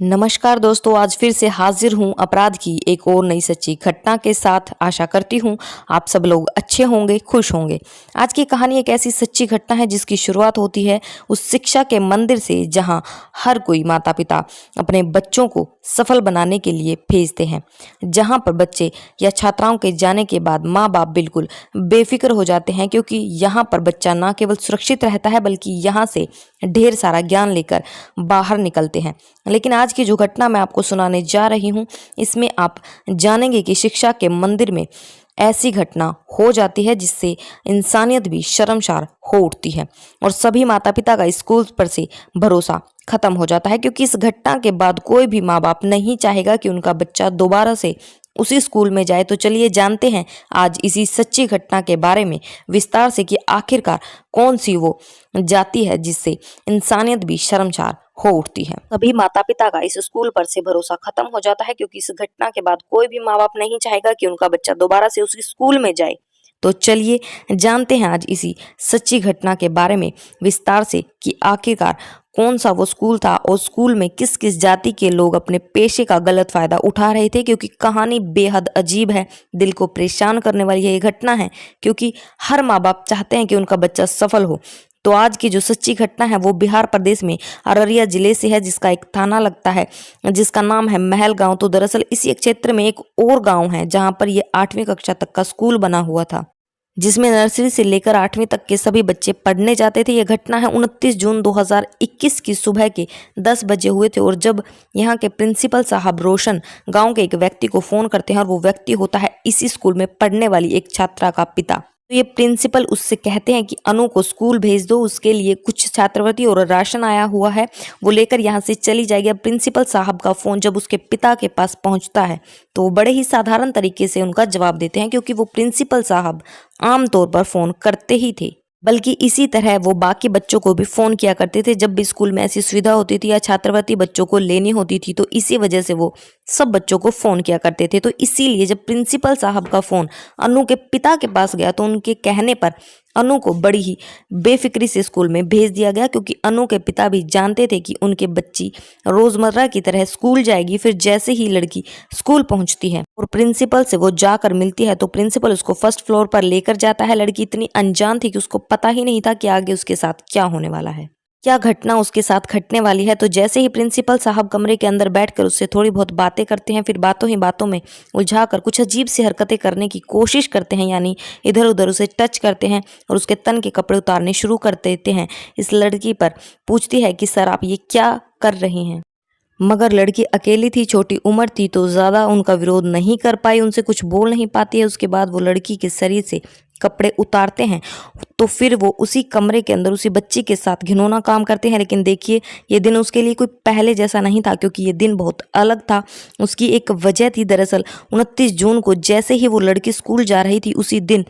नमस्कार दोस्तों, आज फिर से हाजिर हूँ अपराध की एक और नई सच्ची घटना के साथ। आशा करती हूँ आप सब लोग अच्छे होंगे, खुश होंगे। आज की कहानी एक ऐसी सच्ची घटना है जिसकी शुरुआत होती है उस शिक्षा के मंदिर से जहाँ हर कोई माता पिता अपने बच्चों को सफल बनाने के लिए भेजते हैं। जहाँ पर बच्चे या छात्राओं के जाने के बाद माँ बाप बिल्कुल बेफिक्र हो जाते हैं, क्योंकि यहाँ पर बच्चा न केवल सुरक्षित रहता है बल्कि यहाँ से ढेर सारा ज्ञान लेकर बाहर निकलते हैं। लेकिन आज की जो घटना मैं आपको सुनाने जा रही हूँ, इसमें आप जानेंगे कि शिक्षा के मंदिर में ऐसी घटना हो जाती है जिससे इंसानियत भी शर्मसार हो उठती है और सभी माता पिता का स्कूल पर से भरोसा खत्म हो जाता है, क्योंकि इस घटना के बाद कोई भी माँ बाप नहीं चाहेगा कि उनका बच्चा दोबारा से उसी स्कूल में जाए। तो चलिए जानते हैं आज इसी सच्ची घटना के बारे में विस्तार से कि आखिरकार कौन सी वो जाति है जिससे इंसानियत भी शर्मसार हो उठती है। सभी माता पिता का इस स्कूल पर से भरोसा खत्म हो जाता है, क्योंकि इस घटना के बाद कोई भी माँ बाप नहीं चाहेगा कि उनका बच्चा दोबारा से उसी स्कूल में जाए। तो चलिए जानते हैं आज इसी सच्ची घटना के बारे में विस्तार से कि आखिरकार कौन सा वो स्कूल था और स्कूल में किस किस जाति के लोग अपने पेशे का गलत फायदा उठा रहे थे। क्योंकि कहानी बेहद अजीब है, दिल को परेशान करने वाली ये घटना है, क्योंकि हर माँ बाप चाहते हैं कि उनका बच्चा सफल हो। तो आज की जो सच्ची घटना है वो बिहार प्रदेश में अररिया जिले से है, जिसका एक थाना लगता है जिसका नाम है महल गांव। तो दरअसल इसी क्षेत्र में एक और गांव है जहां पर ये 8वीं कक्षा तक का स्कूल बना हुआ था, जिसमें नर्सरी से लेकर 8वीं तक के सभी बच्चे पढ़ने जाते थे। यह घटना है 29 जून 2021 की सुबह के 10 बजे हुए थे। और जब यहाँ के प्रिंसिपल साहब रोशन गांव के एक व्यक्ति को फोन करते हैं और वो व्यक्ति होता है इसी स्कूल में पढ़ने वाली एक छात्रा का पिता। तो ये प्रिंसिपल उससे कहते हैं कि अनु को स्कूल भेज दो, उसके लिए कुछ छात्रवृत्ति और राशन आया हुआ है, वो लेकर यहाँ से चली जाएगी। अब प्रिंसिपल साहब का फोन जब उसके पिता के पास पहुंचता है तो वो बड़े ही साधारण तरीके से उनका जवाब देते हैं, क्योंकि वो प्रिंसिपल साहब आमतौर पर फोन करते ही थे। बल्कि इसी तरह वो बाकी बच्चों को भी फोन किया करते थे जब भी स्कूल में ऐसी सुविधा होती थी या छात्रवृत्ति बच्चों को लेनी होती थी। तो इसी वजह से वो सब बच्चों को फोन किया करते थे। तो इसीलिए जब प्रिंसिपल साहब का फोन अनु के पिता के पास गया तो उनके कहने पर अनु को बड़ी ही बेफिक्री से स्कूल में भेज दिया गया, क्योंकि अनु के पिता भी जानते थे कि उनके बच्ची रोजमर्रा की तरह स्कूल जाएगी। फिर जैसे ही लड़की स्कूल पहुंचती है और प्रिंसिपल से वो जाकर मिलती है तो प्रिंसिपल उसको फर्स्ट फ्लोर पर लेकर जाता है। लड़की इतनी अनजान थी कि उसको पता ही नहीं था कि आगे उसके साथ क्या होने वाला है, क्या घटना उसके साथ घटने वाली है। तो जैसे ही प्रिंसिपल साहब कमरे के अंदर बैठकर उससे थोड़ी बहुत बातें करते हैं, फिर बातों ही बातों में उलझाकर कुछ अजीब सी हरकतें करने की कोशिश करते हैं, यानी इधर उधर उसे टच करते हैं और उसके तन के कपड़े उतारने शुरू कर देते हैं। इस लड़की पर पूछती है कि सर आप ये क्या कर रही हैं, मगर लड़की अकेली थी, छोटी उम्र थी, तो ज़्यादा उनका विरोध नहीं कर पाई, उनसे कुछ बोल नहीं पाती है। उसके बाद वो लड़की के शरीर से कपड़े उतारते हैं तो फिर वो उसी कमरे के अंदर उसी बच्ची के साथ घिनौना काम करते हैं। लेकिन देखिए ये दिन उसके लिए कोई पहले जैसा नहीं था, क्योंकि ये दिन बहुत अलग था। उसकी एक वजह थी, दरअसल 29 जून को जैसे ही वो लड़की स्कूल जा रही थी उसी दिन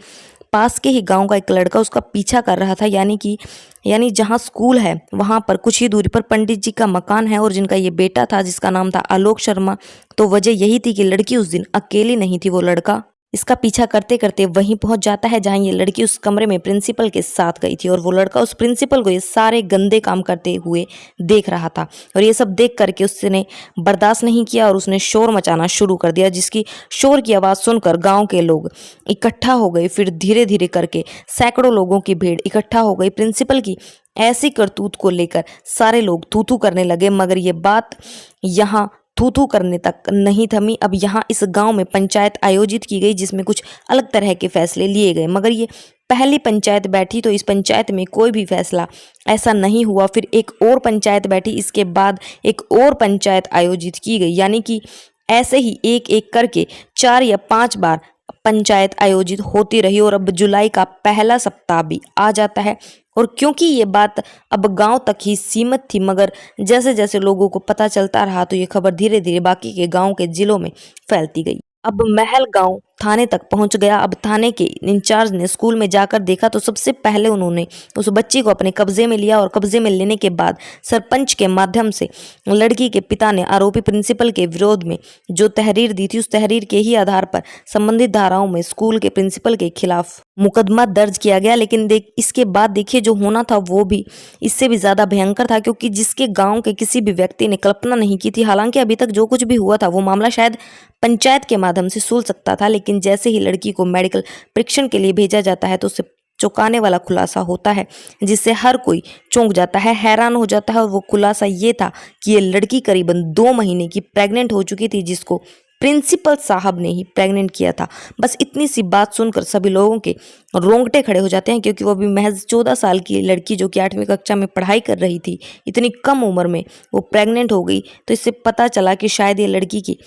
पास के ही गांव का एक लड़का उसका पीछा कर रहा था। यानी जहां स्कूल है वहां पर कुछ ही दूरी पर पंडित जी का मकान है और जिनका ये बेटा था जिसका नाम था आलोक शर्मा। तो वजह यही थी कि लड़की उस दिन अकेली नहीं थी, वो लड़का इसका पीछा करते करते वहीं पहुंच जाता है जहां ये लड़की उस कमरे में प्रिंसिपल के साथ गई थी। और वो लड़का उस प्रिंसिपल को ये सारे गंदे काम करते हुए देख रहा था और ये सब देख करके उसने बर्दाश्त नहीं किया और उसने शोर मचाना शुरू कर दिया, जिसकी शोर की आवाज़ सुनकर गांव के लोग इकट्ठा हो गए। फिर धीरे धीरे करके सैकड़ों लोगों की भीड़ इकट्ठा हो गई। प्रिंसिपल की ऐसी करतूत को लेकर सारे लोग थू थू करने लगे, मगर ये बात यहाँ थू थू करने तक नहीं थमी। अब यहाँ इस गांव में पंचायत आयोजित की गई जिसमें कुछ अलग तरह के फैसले लिए गए, मगर ये पहली पंचायत बैठी तो इस पंचायत में कोई भी फैसला ऐसा नहीं हुआ। फिर एक और पंचायत बैठी, इसके बाद एक और पंचायत आयोजित की गई, यानी कि ऐसे ही एक एक करके 4 या 5 बार पंचायत आयोजित होती रही। और अब जुलाई का पहला सप्ताह भी आ जाता है और क्योंकि ये बात अब गांव तक ही सीमित थी, मगर जैसे जैसे लोगों को पता चलता रहा तो ये खबर धीरे धीरे बाकी के गांव के जिलों में फैलती गई। अब महल गांव थाने तक पहुंच गया। अब थाने के इंचार्ज ने स्कूल में जाकर देखा तो सबसे पहले उन्होंने उस बच्ची को अपने कब्जे में लिया और कब्जे में लेने के बाद सरपंच के माध्यम से लड़की के पिता ने आरोपी प्रिंसिपल के विरोध में जो तहरीर दी थी उस तहरीर के ही आधार पर संबंधित धाराओं में स्कूल के प्रिंसिपल के खिलाफ मुकदमा दर्ज किया गया। लेकिन इसके बाद देखिए जो होना था वो भी इससे भी ज़्यादा भयंकर था, क्योंकि जिसके गांव के किसी भी व्यक्ति ने कल्पना नहीं की थी। हालांकि अभी तक जो कुछ भी हुआ था वो मामला शायद पंचायत के माध्यम से सुलझ सकता था, लेकिन जैसे ही लड़की को मेडिकल परीक्षण के लिए भेजा जाता है तो उससे चौंकाने वाला खुलासा होता है, जिससे हर कोई चौंक जाता है, हैरान हो जाता है। और वो खुलासा ये था कि ये लड़की करीबन 2 महीने की प्रेग्नेंट हो चुकी थी, जिसको प्रिंसिपल साहब ने ही प्रेग्नेंट किया था। बस इतनी सी बात सुनकर सभी लोगों के रोंगटे खड़े हो जाते हैं, क्योंकि वो अभी महज 14 साल की लड़की जो कि 8वीं कक्षा में पढ़ाई कर रही थी, इतनी कम उम्र में वो प्रेग्नेंट हो गई। तो इससे पता चला कि शायद ये लड़की की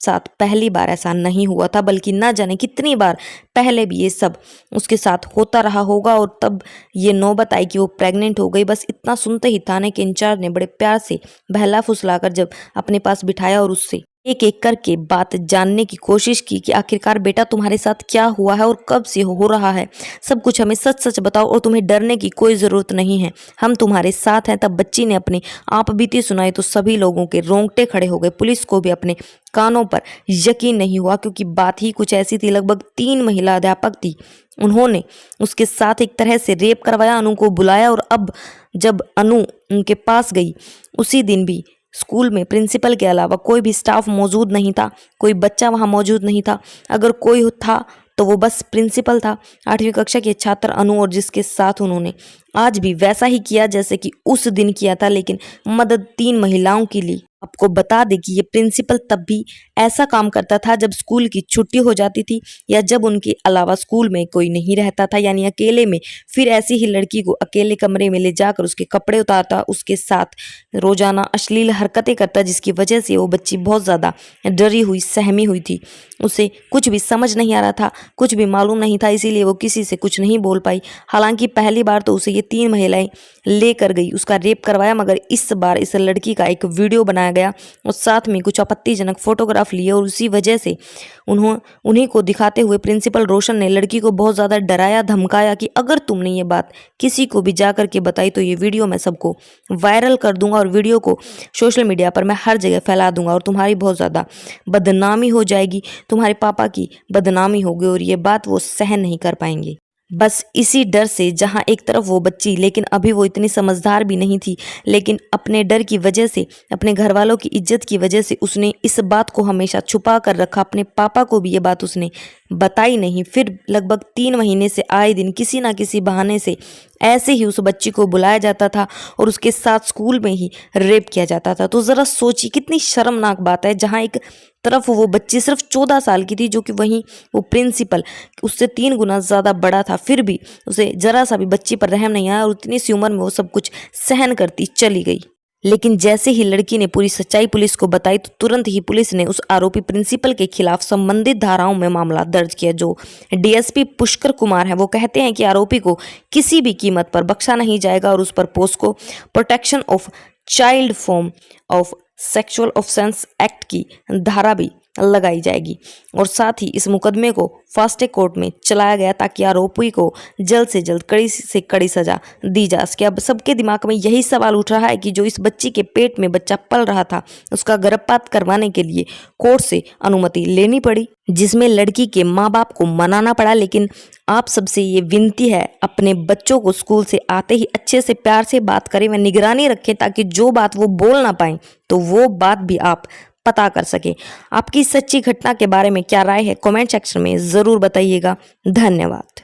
साथ पहली बार ऐसा नहीं हुआ था, बल्कि ना जाने कितनी बार पहले भी ये सब उसके साथ होता रहा होगा। और तब ये नौबत आई कि वो प्रेग्नेंट हो गई। बस इतना सुनते ही थाने के इंचार्ज ने बड़े प्यार से बहला फुसलाकर जब अपने पास बिठाया और उससे एक एक करके बात जानने की कोशिश की कि आखिरकार बेटा तुम्हारे साथ क्या हुआ है और कब से हो रहा है, सब कुछ हमें सच सच बताओ और तुम्हें डरने की कोई ज़रूरत नहीं है, हम तुम्हारे साथ हैं। तब बच्ची ने अपनी आप बीती सुनाई तो सभी लोगों के रोंगटे खड़े हो गए। पुलिस को भी अपने कानों पर यकीन नहीं हुआ, क्योंकि बात ही कुछ ऐसी थी। लगभग 3 महिला अध्यापक थी, उन्होंने उसके साथ एक तरह से रेप करवाया, अनु को बुलाया। और अब जब अनु उनके पास गई, उसी दिन भी स्कूल में प्रिंसिपल के अलावा कोई भी स्टाफ मौजूद नहीं था, कोई बच्चा वहां मौजूद नहीं था। अगर कोई था तो वो बस प्रिंसिपल था। 8वीं कक्षा के छात्र अनु, और जिसके साथ उन्होंने आज भी वैसा ही किया जैसे कि उस दिन किया था, लेकिन मदद 3 महिलाओं की ली। आपको बता दें कि ये प्रिंसिपल तब भी ऐसा काम करता था जब स्कूल की छुट्टी हो जाती थी या जब उनके अलावा स्कूल में कोई नहीं रहता था, यानी अकेले में। फिर ऐसी ही लड़की को अकेले कमरे में ले जाकर उसके कपड़े उतारता, उसके साथ रोजाना अश्लील हरकतें करता, जिसकी वजह से वो बच्ची बहुत ज़्यादा डरी हुई सहमी हुई थी। उसे कुछ भी समझ नहीं आ रहा था, कुछ भी मालूम नहीं था, इसीलिए वो किसी से कुछ नहीं बोल पाई। हालांकि पहली बार तो उसे ये 3 महिलाएं लेकर गई, उसका रेप करवाया, मगर इस बार इस लड़की का एक वीडियो बनाया गया और साथ में कुछ आपत्तिजनक फोटोग्राफ लिए। और उसी वजह से उन्हीं को दिखाते हुए प्रिंसिपल रोशन ने लड़की को बहुत ज़्यादा डराया धमकाया कि अगर तुमने ये बात किसी को भी जा करके बताई तो ये वीडियो मैं सबको वायरल कर दूंगा और वीडियो को सोशल मीडिया पर मैं हर जगह फैला दूंगा और तुम्हारी बहुत ज़्यादा बदनामी हो जाएगी, तुम्हारे पापा की बदनामी होगी और ये बात वो सहन नहीं कर पाएंगे। बस इसी डर से जहां एक तरफ वो बच्ची, लेकिन अभी वो इतनी समझदार भी नहीं थी, लेकिन अपने डर की वजह से, अपने घर वालों की इज्जत की वजह से उसने इस बात को हमेशा छुपा कर रखा। अपने पापा को भी ये बात उसने बताई नहीं। फिर लगभग 3 महीने से आए दिन किसी ना किसी बहाने से ऐसे ही उस बच्ची को बुलाया जाता था और उसके साथ स्कूल में ही रेप किया जाता था। तो ज़रा सोचिए कितनी शर्मनाक बात है, जहाँ एक तरफ वो बच्ची सिर्फ 14 साल की थी, जो कि वहीं वो प्रिंसिपल उससे 3 गुना ज़्यादा बड़ा था, फिर भी उसे ज़रा सा भी बच्ची पर रहम नहीं आया और उतनी सी उम्र में वो सब कुछ सहन करती चली गई। लेकिन जैसे ही लड़की ने पूरी सच्चाई पुलिस को बताई तो तुरंत ही पुलिस ने उस आरोपी प्रिंसिपल के खिलाफ संबंधित धाराओं में मामला दर्ज किया। जो डीएसपी पुष्कर कुमार है वो कहते हैं कि आरोपी को किसी भी कीमत पर बख्शा नहीं जाएगा और उस पर POCSO protection of child form of sexual offence act की धारा भी लगाई जाएगी। और साथ ही इस मुकदमे को फास्ट ट्रैक कोर्ट में चलाया गया ताकि आरोपी को जल्द से जल्द कड़ी से कड़ी सजा दी जा सके। अब सबके दिमाग में यही सवाल उठ रहा है कि जो इस बच्ची के पेट में बच्चा पल रहा था, उसका गर्भपात करवाने के लिए कोर्ट से अनुमति लेनी पड़ी, जिसमें लड़की के माँ बाप को मनाना पड़ा। लेकिन आप सबसे ये विनती है, अपने बच्चों को स्कूल से आते ही अच्छे से प्यार से बात करें व निगरानी रखें, ताकि जो बात वो बोल ना पाए तो वो बात भी आप पता कर सके। आपकी सच्ची घटना के बारे में क्या राय है, कमेंट सेक्शन में ज़रूर बताइएगा। धन्यवाद।